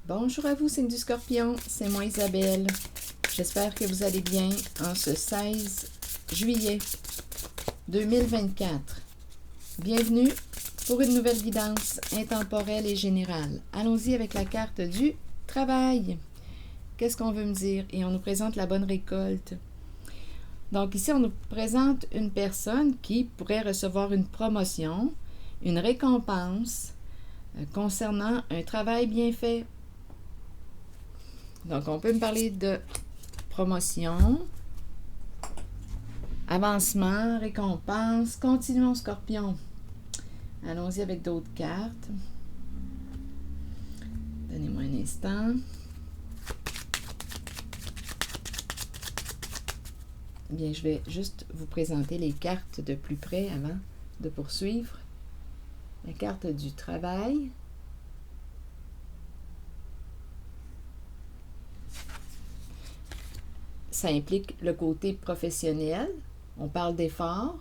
Bonjour à vous, signe du Scorpion, c'est moi Isabelle. J'espère que vous allez bien en ce 16 juillet 2024. Bienvenue pour une nouvelle guidance intemporelle et générale. Allons-y avec la carte du travail. Qu'est-ce qu'on veut me dire? Et on nous présente la bonne récolte. Donc ici, on nous présente une personne qui pourrait recevoir une promotion, une récompense concernant un travail bien fait. Donc, on peut me parler de promotion, avancement, récompense. Continuons, Scorpion. Allons-y avec d'autres cartes. Donnez-moi un instant. Bien, je vais juste vous présenter les cartes de plus près avant de poursuivre. La carte du travail. Ça implique le côté professionnel. On parle d'effort.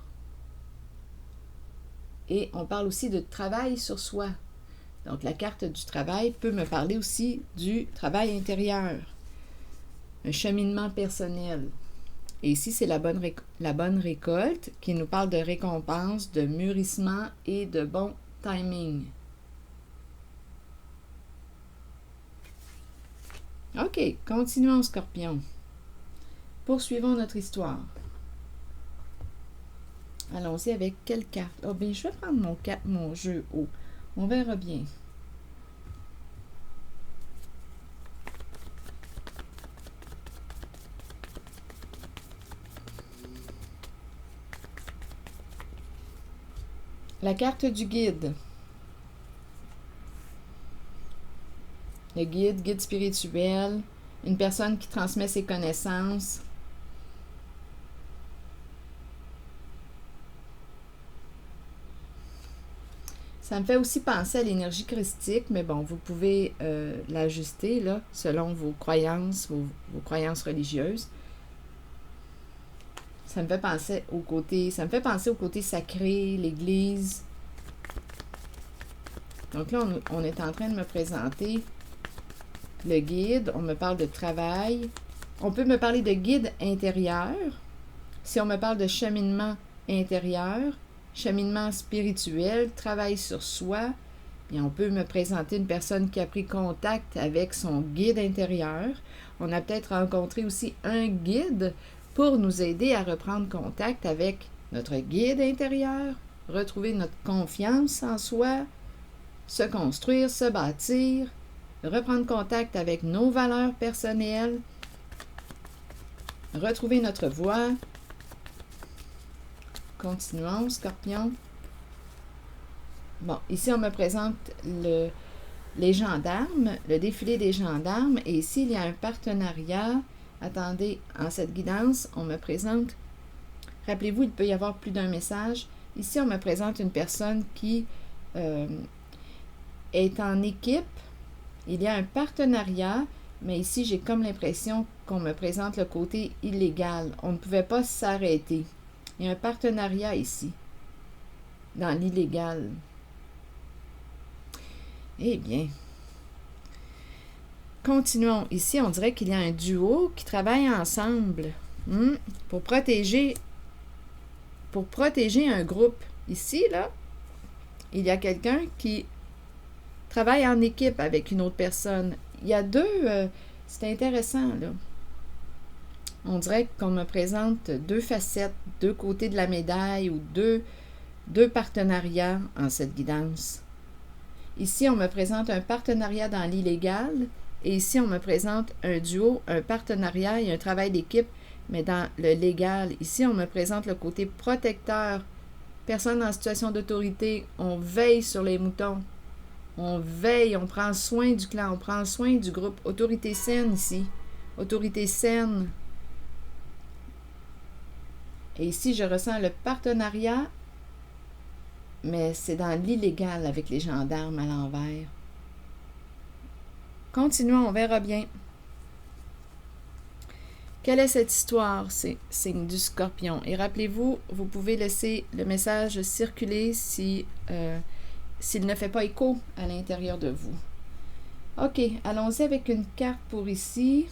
Et on parle aussi de travail sur soi. Donc, la carte du travail peut me parler aussi du travail intérieur. Un cheminement personnel. Et ici, c'est la bonne récolte qui nous parle de récompense, de mûrissement et de bon timing. OK, continuons, Scorpion. Poursuivons notre histoire. Allons-y avec quelle carte? Oh, bien, je vais prendre mon jeu haut. On verra bien. La carte du guide. Le guide spirituel, une personne qui transmet ses connaissances. Ça me fait aussi penser à l'énergie christique, mais bon, vous pouvez l'ajuster là, selon vos croyances, vos croyances religieuses. Ça me fait penser au côté sacré, l'Église. Donc là, on est en train de me présenter le guide. On me parle de travail. On peut me parler de guide intérieur. Si on me parle de cheminement intérieur, cheminement spirituel, travail sur soi, bien, on peut me présenter une personne qui a pris contact avec son guide intérieur. On a peut-être rencontré aussi un guide pour nous aider à reprendre contact avec notre guide intérieur, retrouver notre confiance en soi, se construire, se bâtir, reprendre contact avec nos valeurs personnelles, retrouver notre voie. Continuons, Scorpion. Bon, ici, on me présente les gendarmes, le défilé des gendarmes. Et ici, il y a un partenariat. Attendez, en cette guidance, on me présente... Rappelez-vous, il peut y avoir plus d'un message. Ici, on me présente une personne qui est en équipe. Il y a un partenariat, mais ici, j'ai comme l'impression qu'on me présente le côté illégal. On ne pouvait pas s'arrêter. Il y a un partenariat ici, dans l'illégal. Eh bien, continuons. Ici, on dirait qu'il y a un duo qui travaille ensemble pour protéger un groupe. Ici, là, il y a quelqu'un qui travaille en équipe avec une autre personne. Il y a deux... c'est intéressant, là. On dirait qu'on me présente deux facettes, deux côtés de la médaille ou deux partenariats en cette guidance. Ici, on me présente un partenariat dans l'illégal et ici, on me présente un duo, un partenariat et un travail d'équipe, mais dans le légal. Ici, on me présente le côté protecteur, personne en situation d'autorité. On veille sur les moutons. On veille, on prend soin du clan, on prend soin du groupe. Autorité saine ici. Autorité saine. Et ici, je ressens le partenariat, mais c'est dans l'illégal avec les gendarmes à l'envers. Continuons, on verra bien. Quelle est cette histoire? C'est signe du Scorpion. Et rappelez-vous, vous pouvez laisser le message circuler s'il ne fait pas écho à l'intérieur de vous. OK, allons-y avec une carte pour ici.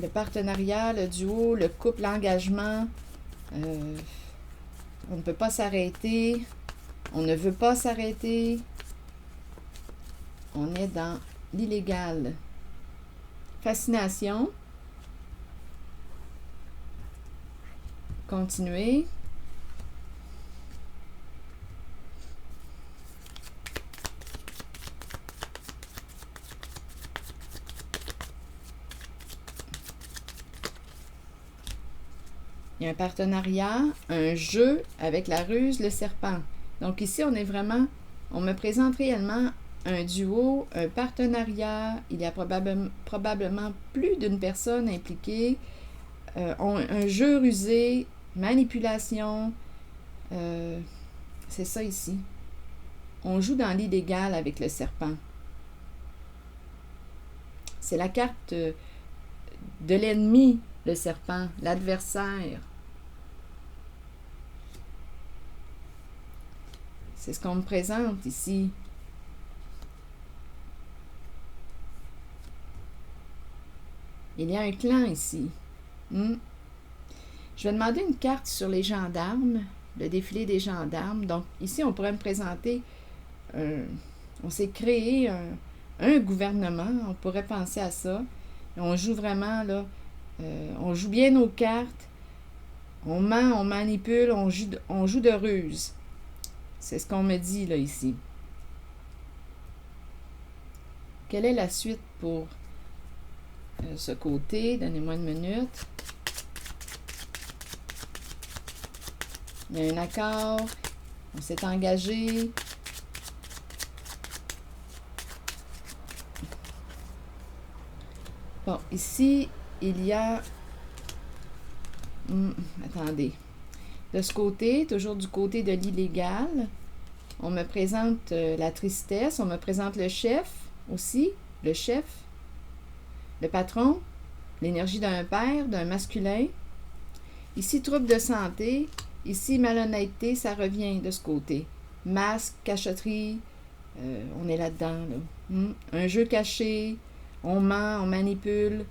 Le partenariat, le duo, le couple, l'engagement. On ne peut pas s'arrêter. On ne veut pas s'arrêter. On est dans l'illégal. Fascination. Continuer. Il y a un partenariat, un jeu avec la ruse, le serpent. Donc ici, on est vraiment, on me présente réellement un duo, un partenariat. Il y a probablement plus d'une personne impliquée. Un jeu rusé, manipulation. C'est ça ici. On joue dans l'illégal avec le serpent. C'est la carte de l'ennemi, le serpent, l'adversaire. C'est ce qu'on me présente ici. Il y a un clan ici. Je vais demander une carte sur les gendarmes, le défilé des gendarmes. Donc, ici, on pourrait me présenter, on s'est créé un gouvernement, on pourrait penser à ça. On joue vraiment, là, on joue bien nos cartes, on ment, on manipule, on joue de ruse. C'est ce qu'on me dit, là, ici. Quelle est la suite pour ce côté? Donnez-moi une minute. Il y a un accord. On s'est engagé. Bon, ici, il y a... attendez. De ce côté, toujours du côté de l'illégal, on me présente la tristesse, on me présente le chef aussi, le chef, le patron, l'énergie d'un père, d'un masculin. Ici, trouble de santé. Ici, malhonnêteté, ça revient de ce côté. Masque, cachotterie, on est là-dedans. Là. Un jeu caché, on ment, on manipule.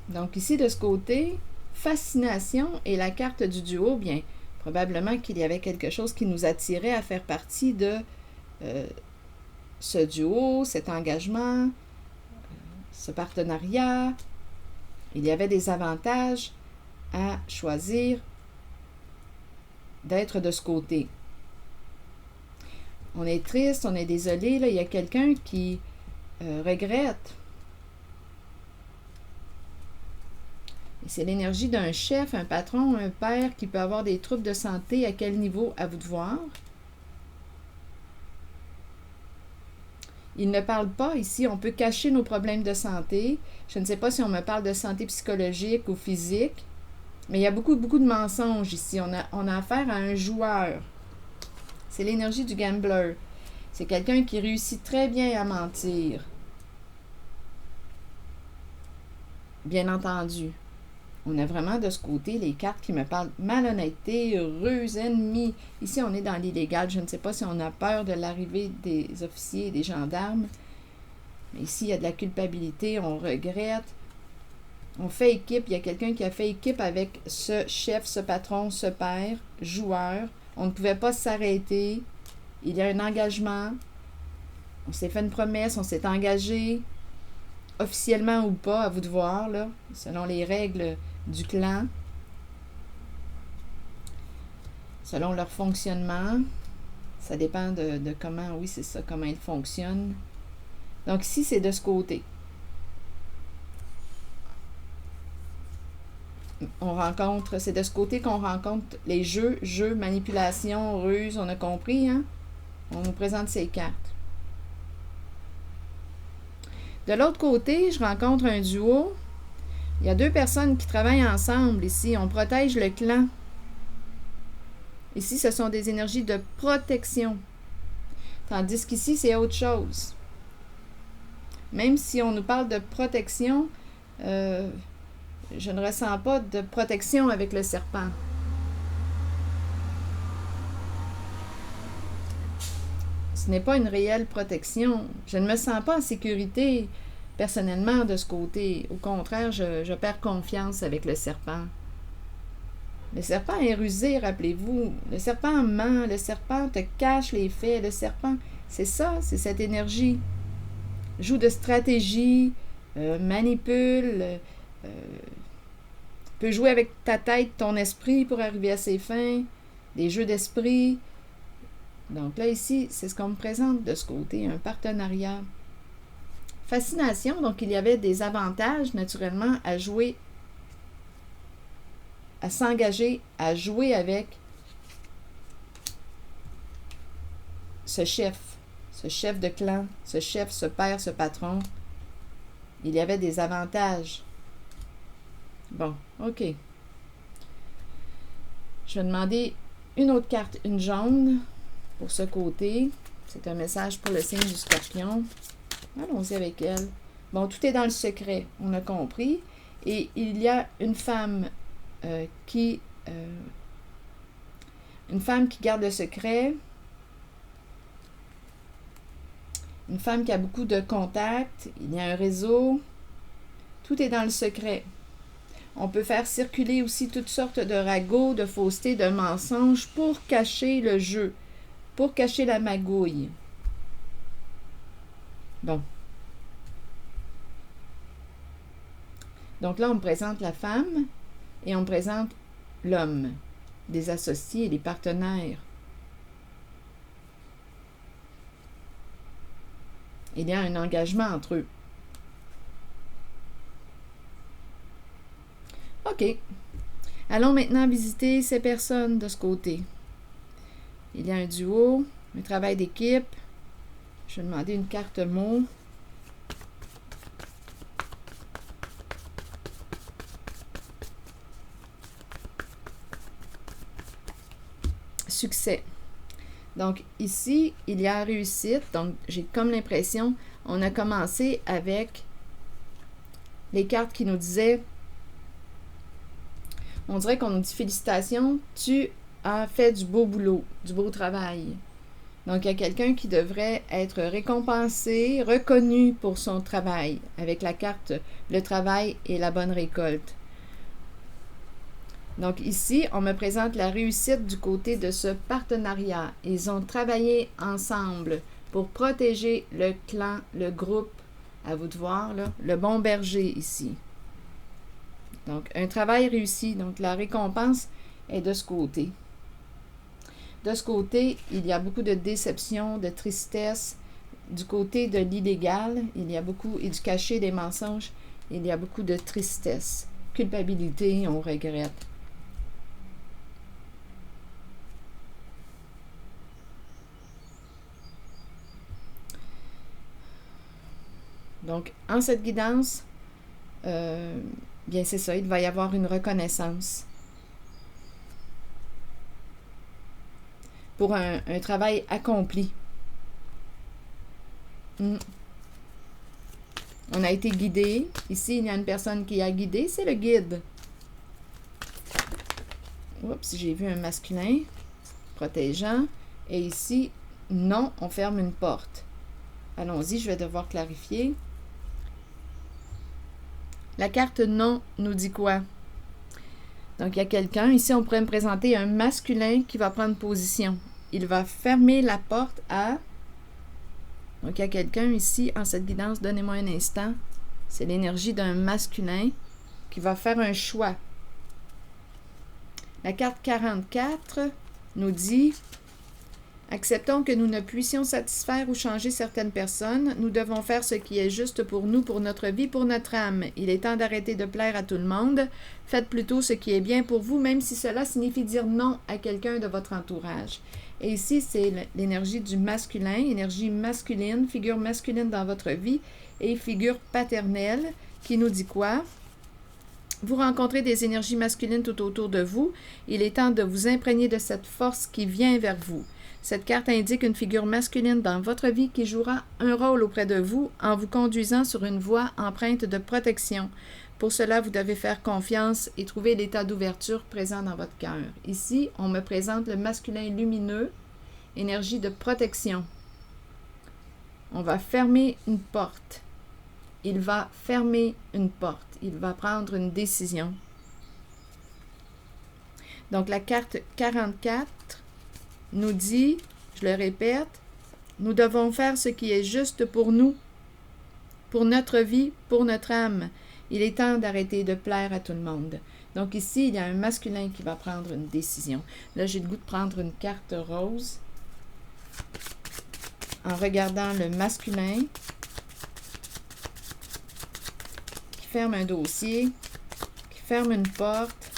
Donc ici, de ce côté, fascination et la carte du duo, bien, probablement qu'il y avait quelque chose qui nous attirait à faire partie de ce duo, cet engagement, ce partenariat. Il y avait des avantages à choisir d'être de ce côté. On est triste, on est désolé, là, il y a quelqu'un qui regrette. Et c'est l'énergie d'un chef, un patron, un père qui peut avoir des troubles de santé. À quel niveau? À vous de voir. Il ne parle pas ici. On peut cacher nos problèmes de santé. Je ne sais pas si on me parle de santé psychologique ou physique. Mais il y a beaucoup de mensonges ici. On a affaire à un joueur. C'est l'énergie du gambler. C'est quelqu'un qui réussit très bien à mentir. Bien entendu. On a vraiment de ce côté les cartes qui me parlent malhonnêteté, ruse, ennemi. Ici, on est dans l'illégal. Je ne sais pas si on a peur de l'arrivée des officiers et des gendarmes. Mais ici, il y a de la culpabilité, on regrette. On fait équipe. Il y a quelqu'un qui a fait équipe avec ce chef, ce patron, ce père, joueur. On ne pouvait pas s'arrêter. Il y a un engagement. On s'est fait une promesse, on s'est engagé. Officiellement ou pas, à vous de voir, là, selon les règles du clan, selon leur fonctionnement. Ça dépend de comment, oui, c'est ça, comment ils fonctionnent. Donc ici, c'est de ce côté. C'est de ce côté qu'on rencontre les jeux, manipulation, ruse, on a compris, hein? On nous présente ces cartes. De l'autre côté, je rencontre un duo. Il y a deux personnes qui travaillent ensemble ici. On protège le clan. Ici, ce sont des énergies de protection. Tandis qu'ici, c'est autre chose. Même si on nous parle de protection, je ne ressens pas de protection avec le serpent. Ce n'est pas une réelle protection. Je ne me sens pas en sécurité personnellement de ce côté. Au contraire, je perds confiance avec le serpent. Le serpent est rusé, rappelez-vous. Le serpent ment, le serpent te cache les faits. Le serpent, c'est ça, c'est cette énergie. Joue de stratégie, manipule, peut jouer avec ta tête, ton esprit pour arriver à ses fins, des jeux d'esprit. Donc là, ici, c'est ce qu'on me présente de ce côté, un partenariat. Fascination, donc il y avait des avantages, naturellement, à jouer, à s'engager, à jouer avec ce chef de clan, ce chef, ce père, ce patron. Il y avait des avantages. Bon, OK. Je vais demander une autre carte, une jaune, pour ce côté. C'est un message pour le signe du Scorpion. Allons-y avec elle. Bon, tout est dans le secret, on a compris. Et il y a une femme qui garde le secret. Une femme qui a beaucoup de contacts. Il y a un réseau. Tout est dans le secret. On peut faire circuler aussi toutes sortes de ragots, de faussetés, de mensonges pour cacher le jeu, pour cacher la magouille. Bon. Donc là, on me présente la femme et on me présente l'homme, des associés, les partenaires. Il y a un engagement entre eux. OK. Allons maintenant visiter ces personnes de ce côté. Il y a un duo, un travail d'équipe. Je vais demander une carte mot. Succès. Donc ici, il y a réussite. Donc j'ai comme l'impression, on a commencé avec les cartes qui nous disaient, on dirait qu'on nous dit félicitations, tu as fait du beau boulot, du beau travail. Donc il y a quelqu'un qui devrait être récompensé, reconnu pour son travail, avec la carte le travail et la bonne récolte. Donc ici, on me présente la réussite du côté de ce partenariat. Ils ont travaillé ensemble pour protéger le clan, le groupe, à vous de voir, là, le bon berger ici. Donc, un travail réussi. Donc, la récompense est de ce côté. De ce côté, il y a beaucoup de déception, de tristesse. Du côté de l'illégal, il y a beaucoup, et du caché, des mensonges, il y a beaucoup de tristesse. Culpabilité, on regrette. Donc, en cette guidance, bien c'est ça, il va y avoir une reconnaissance pour un travail accompli. On a été guidé. Ici, il y a une personne qui a guidé, c'est le guide. Oups, j'ai vu un masculin protégeant. Et ici, non, on ferme une porte. Allons-y, je vais devoir clarifier. La carte non nous dit quoi? Donc, il y a quelqu'un. Ici, on pourrait me présenter un masculin qui va prendre position. Il va fermer la porte à... Donc, il y a quelqu'un ici, en cette guidance, donnez-moi un instant. C'est l'énergie d'un masculin qui va faire un choix. La carte 44 nous dit... Acceptons que nous ne puissions satisfaire ou changer certaines personnes. Nous devons faire ce qui est juste pour nous, pour notre vie, pour notre âme. Il est temps d'arrêter de plaire à tout le monde. Faites plutôt ce qui est bien pour vous, même si cela signifie dire non à quelqu'un de votre entourage. Et ici, c'est l'énergie du masculin, énergie masculine, figure masculine dans votre vie et figure paternelle qui nous dit quoi? Vous rencontrez des énergies masculines tout autour de vous. Il est temps de vous imprégner de cette force qui vient vers vous. Cette carte indique une figure masculine dans votre vie qui jouera un rôle auprès de vous en vous conduisant sur une voie empreinte de protection. Pour cela, vous devez faire confiance et trouver l'état d'ouverture présent dans votre cœur. Ici, on me présente le masculin lumineux, énergie de protection. On va fermer une porte. Il va fermer une porte. Il va prendre une décision. Donc, la carte 44 nous dit, je le répète, nous devons faire ce qui est juste pour nous, pour notre vie, pour notre âme. Il est temps d'arrêter de plaire à tout le monde. Donc ici, il y a un masculin qui va prendre une décision. Là, j'ai le goût de prendre une carte rose en regardant le masculin qui ferme un dossier, qui ferme une porte,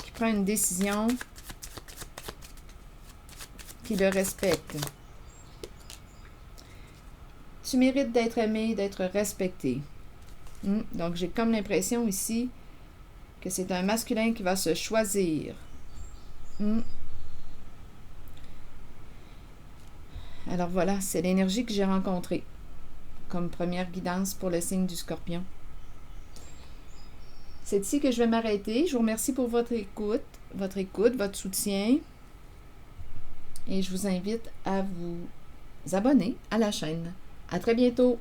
qui prend une décision, qui le respecte. Tu mérites d'être aimé, d'être respecté. Donc, j'ai comme l'impression ici que c'est un masculin qui va se choisir. Alors voilà, c'est l'énergie que j'ai rencontrée comme première guidance pour le signe du Scorpion. C'est ici que je vais m'arrêter. Je vous remercie pour votre écoute, votre soutien. Et je vous invite à vous abonner à la chaîne. À très bientôt!